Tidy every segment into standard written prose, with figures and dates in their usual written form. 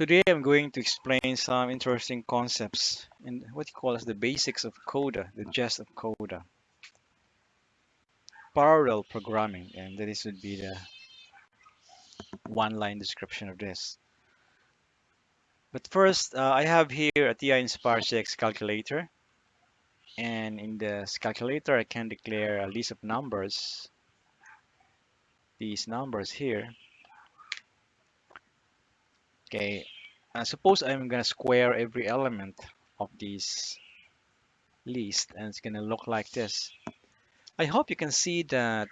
Today I'm going to explain some interesting concepts in what you call as the basics of Coda, the gist of Coda, parallel programming, and this would be the one-line description of this. But first, I have here a TI Inspire CX calculator, and in this calculator I can declare a list of numbers, these numbers here. Okay, suppose I'm gonna square every element of this list, and it's gonna look like this. I hope you can see that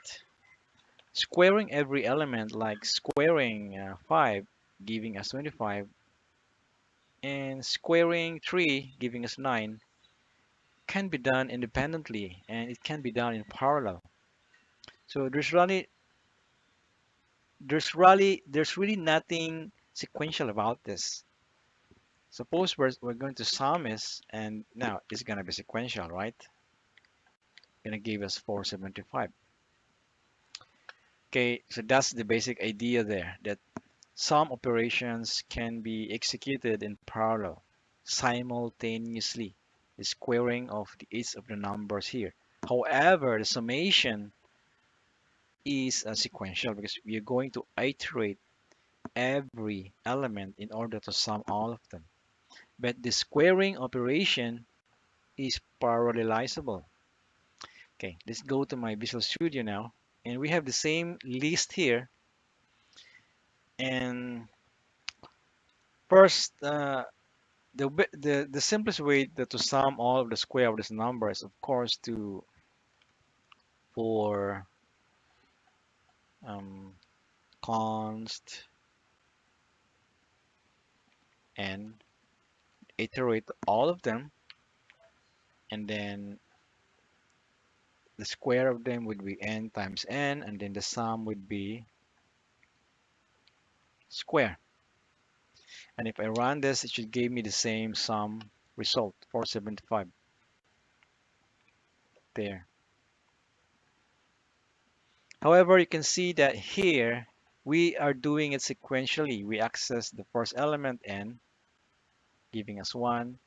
squaring every element, like squaring 5 giving us 25 and squaring 3 giving us 9, can be done independently and it can be done in parallel. So there's really nothing sequential about this. Suppose we're going to sum this, and now it's going to be sequential, right? Going to give us 475. Okay, so that's the basic idea there, that some operations can be executed in parallel, simultaneously, the squaring of each of the numbers here. However, the summation is sequential because we are going to iterate every element in order to sum all of them. But the squaring operation is parallelizable. Okay, let's go to my Visual Studio now. And we have the same list here. And first, the simplest way to sum all of the square of this number is of course to for um, const n, iterate all of them, and then the square of them would be n times n, and then the sum would be square. And if I run this, it should give me the same sum result, 475 there. However, you can see that here we are doing it sequentially. We access the first element n, giving us 1.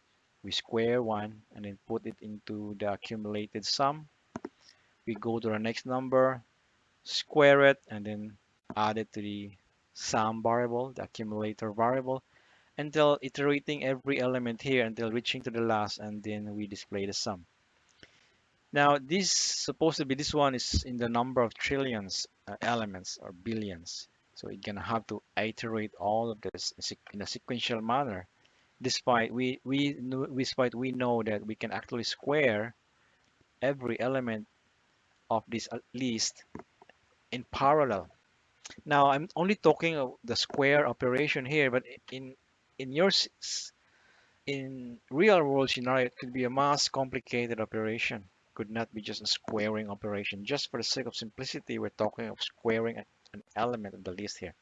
We square 1 and then put it into the accumulated sum. We go to the next number, square it, and then add it to the sum variable, the accumulator variable, until iterating every element here until reaching to the last, and then we display the sum. Now, this supposed to be, this one is in the number of trillions elements or billions. So you're gonna have to iterate all of this in a sequential manner. Despite we know that we can actually square every element of this list in parallel. Now I'm only talking of the square operation here, but in your in real world scenario, it could be a mass complicated operation. Could not be just a squaring operation. Just for the sake of simplicity, we're talking of squaring an element of the list here.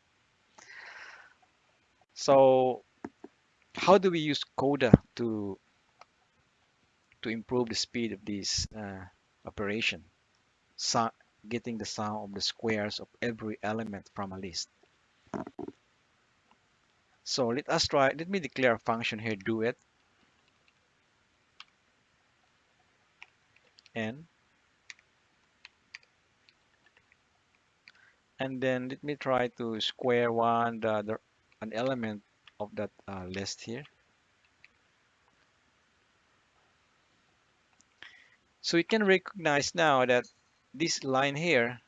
So how do we use Coda to improve the speed of this operation? So, getting the sum of the squares of every element from a list. So let us try. Let me declare a function here. Do it n, and then let me try to square an element of that list here. So you can recognize now that this line here,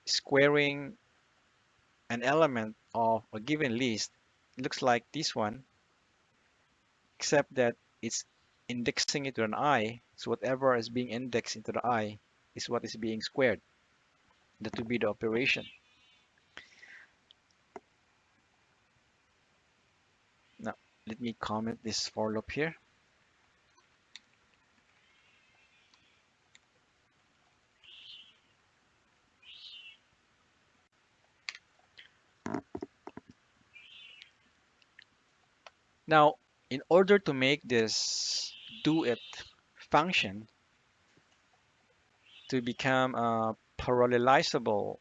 squaring an element of a given list, looks like this one, except that it's indexing it to an I. So whatever is being indexed into the I is what is being squared. That would be the operation. Now, let me comment this for loop here. Now, in order to make this do it function to become a parallelizable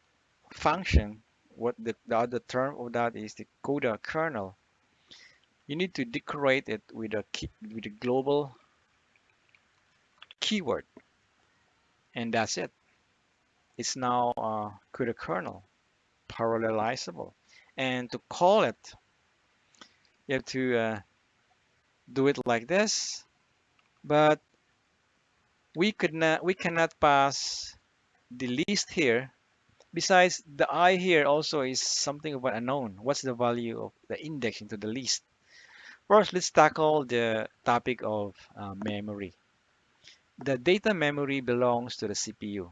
function, what the other term of that is the Cuda kernel. you need to decorate it with with a global keyword, and that's it. It's now CUDA kernel, parallelizable. And to call it, you have to do it like this, but we cannot pass the list here. Besides, the I here also is something of an unknown. What's the value of the index into the list? First, let's tackle the topic of memory. The data memory belongs to the CPU.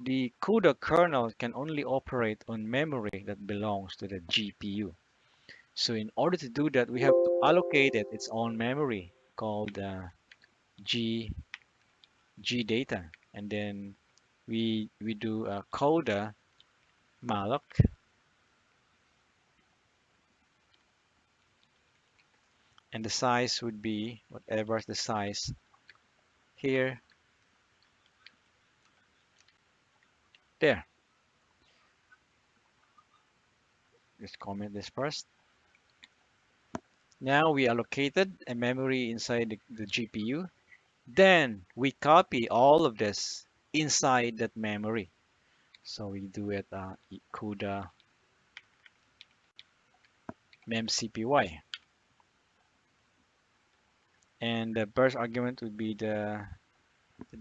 The CUDA kernel can only operate on memory that belongs to the GPU. So in order to do that, we have to allocate it its own memory called G G data, and then we do a CUDA malloc, and the size would be whatever the size here, there. Let's comment this first. Now we allocated a memory inside the GPU. Then we copy all of this inside that memory. So we do it CUDA memcpy. And the burst argument would be the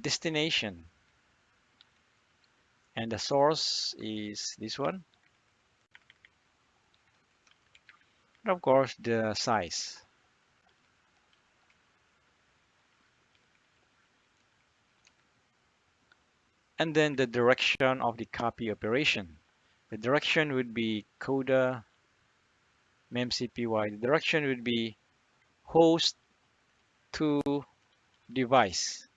destination. And the source is this one. And of course, the size. And then the direction of the copy operation. The direction would be CUDA memcpy. The direction would be host to device.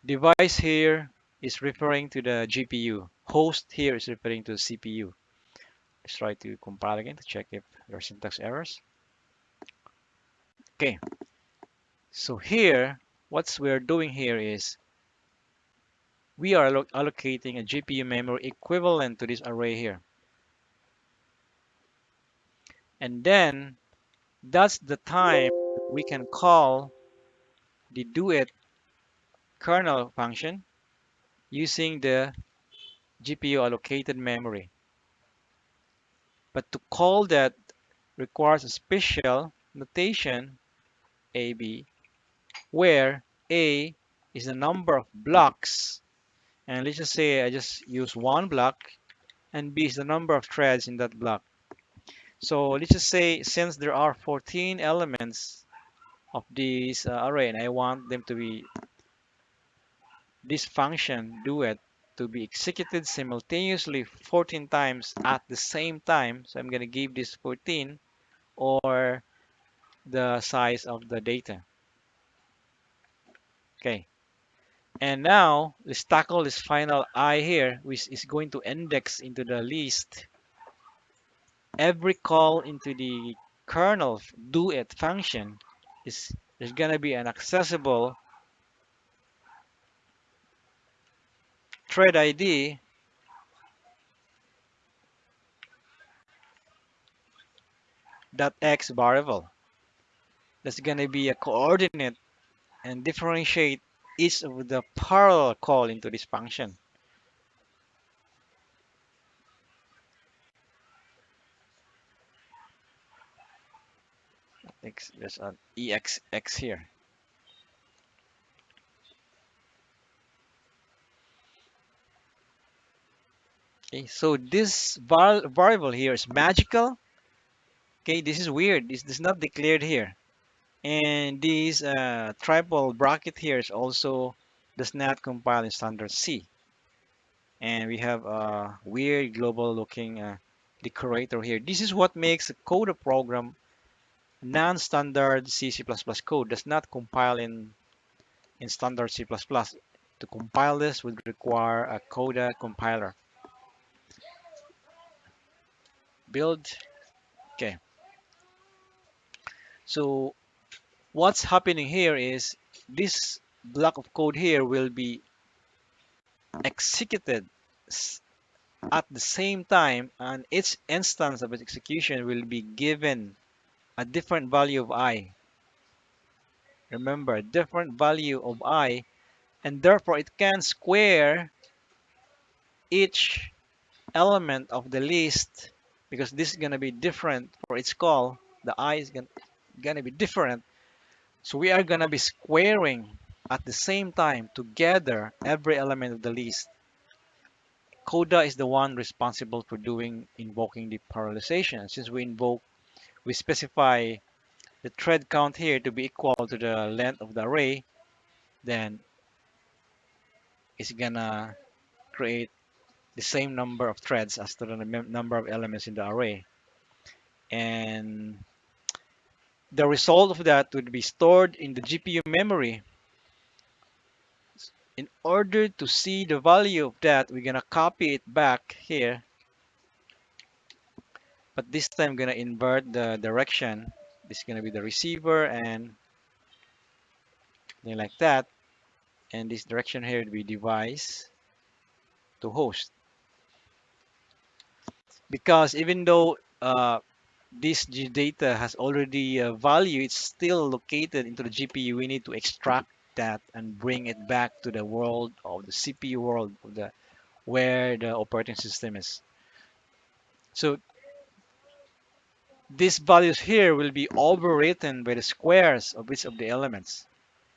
Device here is referring to the GPU. Host here is referring to the CPU. Let's try to compile again to check if there are syntax errors. Okay, so here, what we're doing here is we are allocating a GPU memory equivalent to this array here. And then that's the time we can call the doit kernel function using the GPU allocated memory. But to call that requires a special notation AB where A is the number of blocks, and let's just say I just use one block, and B is the number of threads in that block. So let's just say since there are 14 elements of this array and I want them to be this function doit to be executed simultaneously 14 times at the same time, so I'm going to give this 14 or the size of the data. Okay, and now let's tackle this final I here, which is going to index into the list every call into the kernel doit function. Is there's gonna be an accessible thread ID dot x variable. That's gonna be a coordinate and differentiate each of the parallel call into this function. There's an exx here. Okay, so this variable here is magical. Okay, this is weird. This is not declared here. And this triple bracket here is also does not compile in standard C. And we have a weird global looking decorator here. This is what makes a Coda program non-standard C++ code. Does not compile in standard C++. To compile this would require a Coda compiler. Build. Okay. So what's happening here is this block of code here will be executed at the same time, and each instance of its execution will be given a different value of I. Remember, different value of I, and therefore it can square each element of the list because this is going to be different for its call. The I is going to be different. So we are going to be squaring at the same time together every element of the list. Cuda is the one responsible for doing invoking the parallelization. Since we specify the thread count here to be equal to the length of the array, then it's gonna create the same number of threads as to the number of elements in the array. And the result of that would be stored in the GPU memory. In order to see the value of that, we're gonna copy it back here, but this time I'm gonna invert the direction. This is gonna be the receiver and then like that. And this direction here would be device to host. Because even though this data has already a value, it's still located into the GPU. We need to extract that and bring it back to the world of the CPU world of the where the operating system is. So these values here will be overwritten by the squares of each of the elements.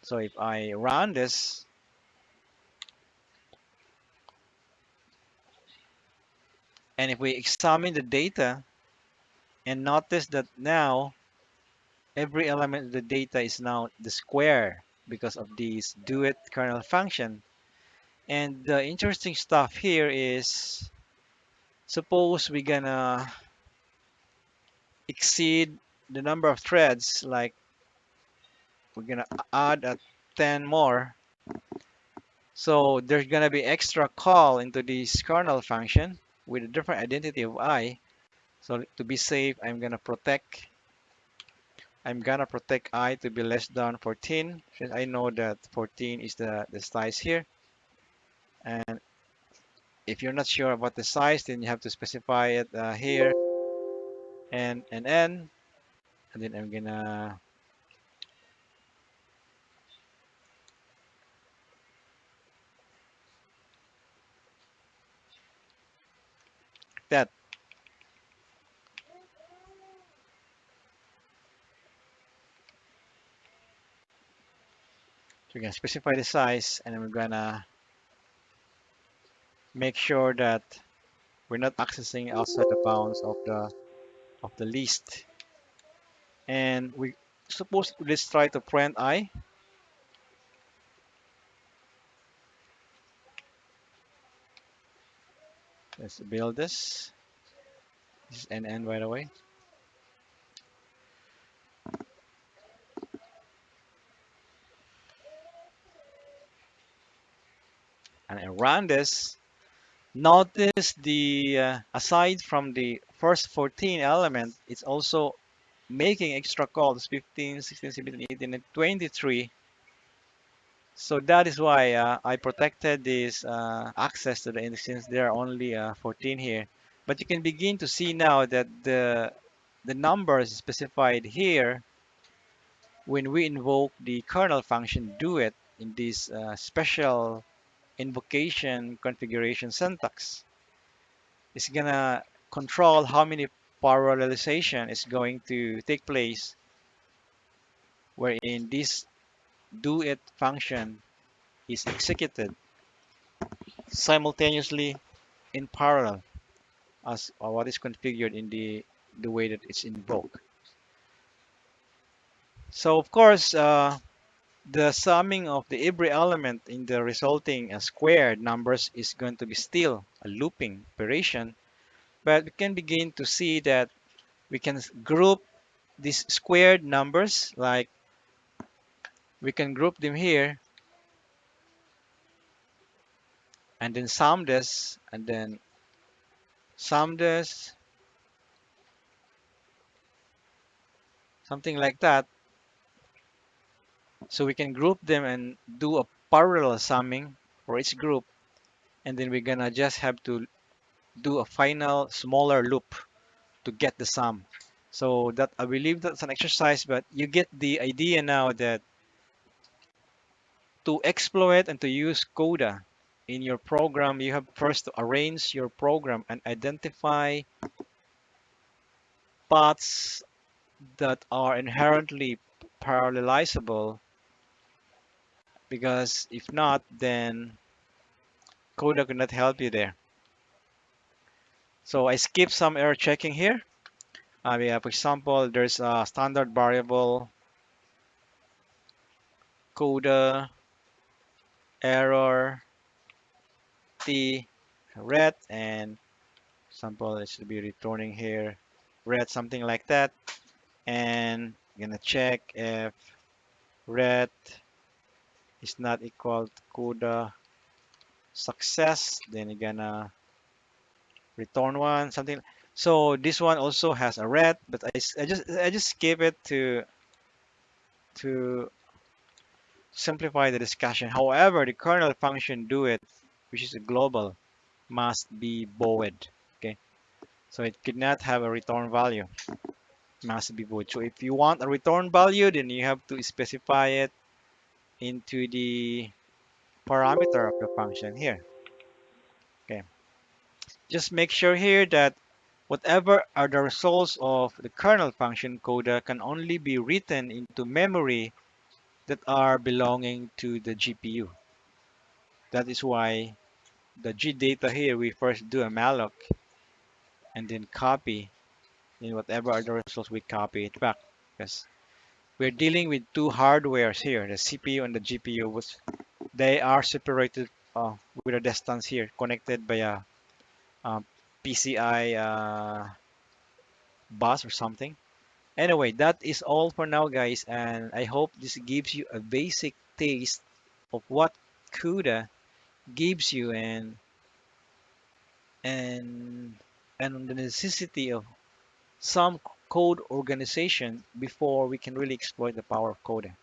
So if I run this, and if we examine the data and notice that now every element of the data is now the square because of this do it kernel function. And the interesting stuff here is, suppose we're gonna exceed the number of threads, like we're gonna add a 10 more. So there's gonna be extra call into this kernel function with a different identity of I. So to be safe, I'm gonna protect I to be less than 14, since I know that 14 is the size here. And if you're not sure about the size, then you have to specify it here and n. And then I'm gonna that. So we can specify the size, and then we're gonna make sure that we're not accessing outside the bounds of the list. And we suppose let's try to print I. Let's build this. This is NN, by the way. And I run this. Notice the aside from the first 14 element, it's also making extra calls 15, 16, 17, 18, and 23. So that is why I protected this access to the index since there are only 14 here. But you can begin to see now that the numbers specified here when we invoke the kernel function do it in this special invocation configuration syntax. It's gonna control how many parallelization is going to take place wherein this do it function is executed simultaneously in parallel as what is configured in the way that it's invoked. So of course, the summing of the every element in the resulting squared numbers is going to be still a looping operation, but we can begin to see that we can group these squared numbers, like we can group them here and then sum this and then sum this, something like that. So we can group them and do a parallel summing for each group, and then we're gonna just have to do a final smaller loop to get the sum. So that I believe that's an exercise, but you get the idea now that to exploit and to use Cuda in your program, you have first to arrange your program and identify paths that are inherently parallelizable, because if not, then Cuda could not help you there. So I skipped some error checking here. We have, for example, there's a standard variable Cuda error t ret, and example it should be returning here ret, something like that. And I'm gonna check if ret is not equal to Cuda success, then you're gonna return one, something. So this one also has a ret, but I just skip it to simplify the discussion. However, the kernel function do it, which is a global, must be void. Okay, so it could not have a return value. Must be void. So if you want a return value, then you have to specify it into the parameter of the function here. Okay, just make sure here that whatever are the results of the kernel function Coda can only be written into memory that are belonging to the GPU. That is why the G data here, we first do a malloc and then copy, and whatever are the results, we copy it back. Because we're dealing with two hardwares here, the CPU and the GPU, which they are separated with a distance here, connected by a PCI bus or something. Anyway, that is all for now, guys, and I hope this gives you a basic taste of what CUDA gives you, and and the necessity of some code organization before we can really exploit the power of coding.